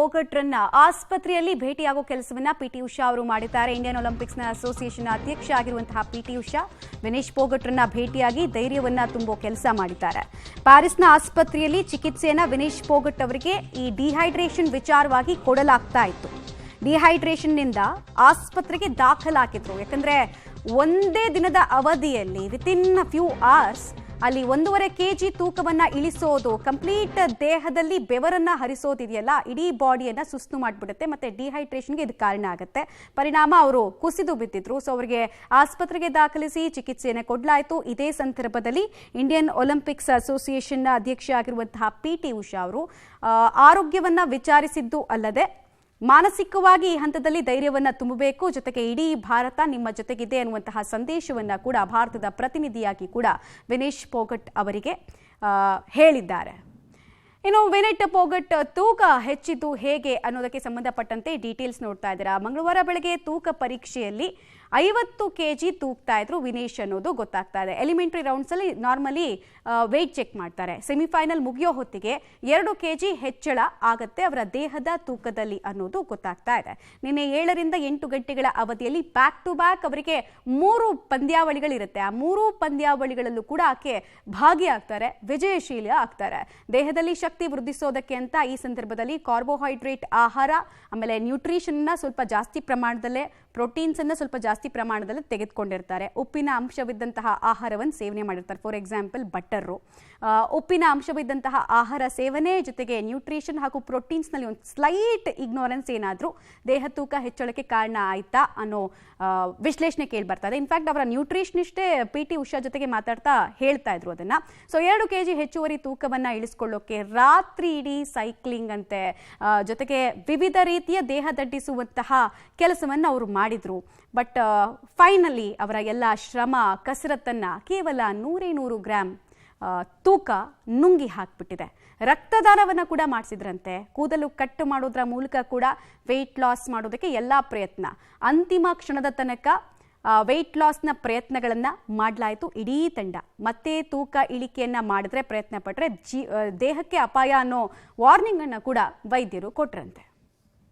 ಪೋಗಟ್ರನ್ನ ಆಸ್ಪತ್ರೆಯಲ್ಲಿ ಭೇಟಿಯಾಗೋ ಕೆಲಸವನ್ನ ಪಿಟಿ ಉಷಾ ಅವರು ಮಾಡಿದ್ದಾರೆ. ಇಂಡಿಯನ್ ಒಲಿಂಪಿಕ್ಸ್ನ ಅಸೋಸಿಯೇಷನ್ ಅಧ್ಯಕ್ಷ ಆಗಿರುವಂತಹ ಪಿಟಿ ಉಷಾ ವಿನೇಶ್ ಪೋಗಟ್ರನ್ನ ಭೇಟಿಯಾಗಿ ಧೈರ್ಯವನ್ನ ತುಂಬೋ ಕೆಲಸ ಮಾಡಿದ್ದಾರೆ. ಪ್ಯಾರಿಸ್ನ ಆಸ್ಪತ್ರೆಯಲ್ಲಿ ಚಿಕಿತ್ಸೆಯನ್ನ ವಿನೇಶ್ ಪೋಗಟ್ ಅವರಿಗೆ ಈ ಡಿಹೈಡ್ರೇಷನ್ ವಿಚಾರವಾಗಿ ಕೊಡಲಾಗ್ತಾ ಇತ್ತು. ಡಿಹೈಡ್ರೇಷನ್ನಿಂದ ಆಸ್ಪತ್ರೆಗೆ ದಾಖಲಾಗಿದ್ರು. ಯಾಕಂದ್ರೆ ಒಂದೇ ದಿನದ ಅವಧಿಯಲ್ಲಿ ವಿತಿನ್ ಫ್ಯೂ ಅವರ್ಸ್ ಅಲ್ಲಿ 1.5 kg ತೂಕವನ್ನ ಇಳಿಸೋದು, ಕಂಪ್ಲೀಟ್ ದೇಹದಲ್ಲಿ ಬೆವರನ್ನ ಹರಿಸೋದಿದೆಯಲ್ಲ, ಇಡೀ ಬಾಡಿಯನ್ನ ಸುಸ್ತು ಮಾಡಿಬಿಡುತ್ತೆ. ಮತ್ತೆ ಡಿಹೈಡ್ರೇಷನ್ಗೆ ಇದು ಕಾರಣ ಆಗುತ್ತೆ. ಪರಿಣಾಮ ಅವರು ಕುಸಿದು ಬಿದ್ದಿದ್ರು. ಸೊ ಅವರಿಗೆ ಆಸ್ಪತ್ರೆಗೆ ದಾಖಲಿಸಿ ಚಿಕಿತ್ಸೆಯನ್ನು ಕೊಡಲಾಯಿತು. ಇದೇ ಸಂದರ್ಭದಲ್ಲಿ ಇಂಡಿಯನ್ ಒಲಿಂಪಿಕ್ಸ್ ಅಸೋಸಿಯೇಷನ್ನ ಅಧ್ಯಕ್ಷ ಆಗಿರುವಂತಹ ಪಿಟಿ ಉಷಾ ಅವರು ಆರೋಗ್ಯವನ್ನ ವಿಚಾರಿಸಿದ್ದು ಅಲ್ಲದೆ ಮಾನಸಿಕವಾಗಿ ಈ ಹಂತದಲ್ಲಿ ಧೈರ್ಯವನ್ನ ತುಂಬಬೇಕು, ಜೊತೆಗೆ ಇಡೀ ಭಾರತ ನಿಮ್ಮ ಜೊತೆಗಿದೆ ಅನ್ನುವಂತಹ ಸಂದೇಶವನ್ನ ಕೂಡ ಭಾರತದ ಪ್ರತಿನಿಧಿಯಾಗಿ ಕೂಡ ವಿನೇಶ್ ಪೋಗಟ್ ಅವರಿಗೆ ಹೇಳಿದ್ದಾರೆ. ಇನ್ನು ವಿನೇಶ್ ಪೋಗಟ್ ತೂಕ ಹೆಚ್ಚಿದ್ದು ಹೇಗೆ ಅನ್ನೋದಕ್ಕೆ ಸಂಬಂಧಪಟ್ಟಂತೆ ಡೀಟೇಲ್ಸ್ ನೋಡ್ತಾ ಇದ್ದೀರಾ. ಮಂಗಳವಾರ ಬೆಳಗ್ಗೆ ತೂಕ ಪರೀಕ್ಷೆಯಲ್ಲಿ 50 kg ತೂಗ್ತಾ ಇದ್ರು ವಿನೇಶ್ ಅನ್ನೋದು ಗೊತ್ತಾಗ್ತಾ ಇದೆ. ಎಲಿಮೆಂಟರಿ ರೌಂಡ್ಸ್ ಅಲ್ಲಿ ನಾರ್ಮಲಿ ವೆಯ್ಟ್ ಚೆಕ್ ಮಾಡ್ತಾರೆ. ಸೆಮಿಫೈನಲ್ ಮುಗಿಯೋ ಹೊತ್ತಿಗೆ 2 kg ಹೆಚ್ಚಳ ಆಗತ್ತೆ ಅವರ ದೇಹದ ತೂಕದಲ್ಲಿ ಅನ್ನೋದು ಗೊತ್ತಾಗ್ತಾ ಇದೆ. ನಿನ್ನೆ 7ರಿಂದ 8 ಗಂಟೆಗಳ ಅವಧಿಯಲ್ಲಿ ಬ್ಯಾಕ್ ಟು ಬ್ಯಾಕ್ ಅವರಿಗೆ 3 ಪಂದ್ಯಾವಳಿಗಳಿರುತ್ತೆ. ಆ 3 ಪಂದ್ಯಾವಳಿಗಳಲ್ಲೂ ಕೂಡ ಆಕೆ ಭಾಗಿಯಾಗ್ತಾರೆ, ವಿಜಯಶೀಲ ಆಗ್ತಾರೆ. ದೇಹದಲ್ಲಿ ಶಕ್ತಿ ವೃದ್ಧಿಸೋದಕ್ಕೆ ಅಂತ ಈ ಸಂದರ್ಭದಲ್ಲಿ ಕಾರ್ಬೋಹೈಡ್ರೇಟ್ ಆಹಾರ, ಆಮೇಲೆ ನ್ಯೂಟ್ರಿಷನ್ ಸ್ವಲ್ಪ ಜಾಸ್ತಿ ಪ್ರಮಾಣದಲ್ಲೇ, ಪ್ರೋಟೀನ್ಸ್ ಅನ್ನ ಸ್ವಲ್ಪ ಜಾಸ್ತಿ ಪ್ರಮಾಣದಲ್ಲಿ ತೆಗೆದುಕೊಂಡಿರ್ತಾರೆ. ಉಪ್ಪಿನ ಅಂಶವಿದ್ದಂತಹ ಆಹಾರವನ್ನು ಸೇವನೆ ಮಾಡಿರ್ತಾರೆ. For example butter. ಉಪ್ಪಿನ ಅಂಶವಿದ್ದಂತಹ ಆಹಾರ ಸೇವನೆ ಜೊತೆಗೆ ನ್ಯೂಟ್ರಿಷನ್ ಹಾಗೂ ಪ್ರೋಟೀನ್ಸ್ನಲ್ಲಿ ಒಂದು ಸ್ಲೈಟ್ ಇಗ್ನೋರೆನ್ಸ್ ಏನಾದರೂ ದೇಹ ತೂಕ ಹೆಚ್ಚಳಕ್ಕೆ ಕಾರಣ ಆಯ್ತಾ ಅನ್ನೋ ವಿಶ್ಲೇಷಣೆ ಕೇಳಿ ಬರ್ತಾ ಇದೆ. ಇನ್ಫ್ಯಾಕ್ಟ್ ಅವರ ನ್ಯೂಟ್ರಿಷನಿಸ್ಟೇ ಪಿಟಿ ಉಷಾ ಜೊತೆಗೆ ಮಾತಾಡ್ತಾ ಹೇಳ್ತಾ ಇದ್ರು ಅದನ್ನ. ಸೊ 2 kg ಹೆಚ್ಚುವರಿ ತೂಕವನ್ನ ಇಳಿಸ್ಕೊಳ್ಳೋಕೆ ರಾತ್ರಿ ಇಡೀ ಸೈಕ್ಲಿಂಗ್ ಅಂತೆ, ಜೊತೆಗೆ ವಿವಿಧ ರೀತಿಯ ದೇಹ ದಡ್ಡಿಸುವಂತಹ ಕೆಲಸವನ್ನ ಅವರು ಮಾಡಿದ್ರು. ಬಟ್ ಫೈನಲಿ ಅವರ ಎಲ್ಲ ಶ್ರಮ ಕಸರತ್ತನ್ನ ಕೇವಲ 100 ಗ್ರಾಮ್ ತೂಕ ನುಂಗಿ ಹಾಕ್ಬಿಟ್ಟಿದೆ. ರಕ್ತದಾನವನ್ನ ಕೂಡ ಮಾಡಿಸಿದ್ರಂತೆ. ಕೂದಲು ಕಟ್ ಮಾಡೋದ್ರ ಮೂಲಕ ಕೂಡ ವೆಯ್ಟ್ ಲಾಸ್ ಮಾಡೋದಕ್ಕೆ ಎಲ್ಲಾ ಪ್ರಯತ್ನ, ಅಂತಿಮ ಕ್ಷಣದ ತನಕ ವೆಯ್ಟ್ ಲಾಸ್ನ ಪ್ರಯತ್ನಗಳನ್ನ ಮಾಡಲಾಯಿತು ಇಡೀ ತಂಡ. ಮತ್ತೆ ತೂಕ ಇಳಿಕೆಯನ್ನ ಮಾಡಿದ್ರೆ ಪ್ರಯತ್ನ ಪಟ್ಟರೆ ದೇಹಕ್ಕೆ ಅಪಾಯ ಅನ್ನೋ ವಾರ್ನಿಂಗ್ ಅನ್ನ ಕೂಡ ವೈದ್ಯರು ಕೊಟ್ರಂತೆ.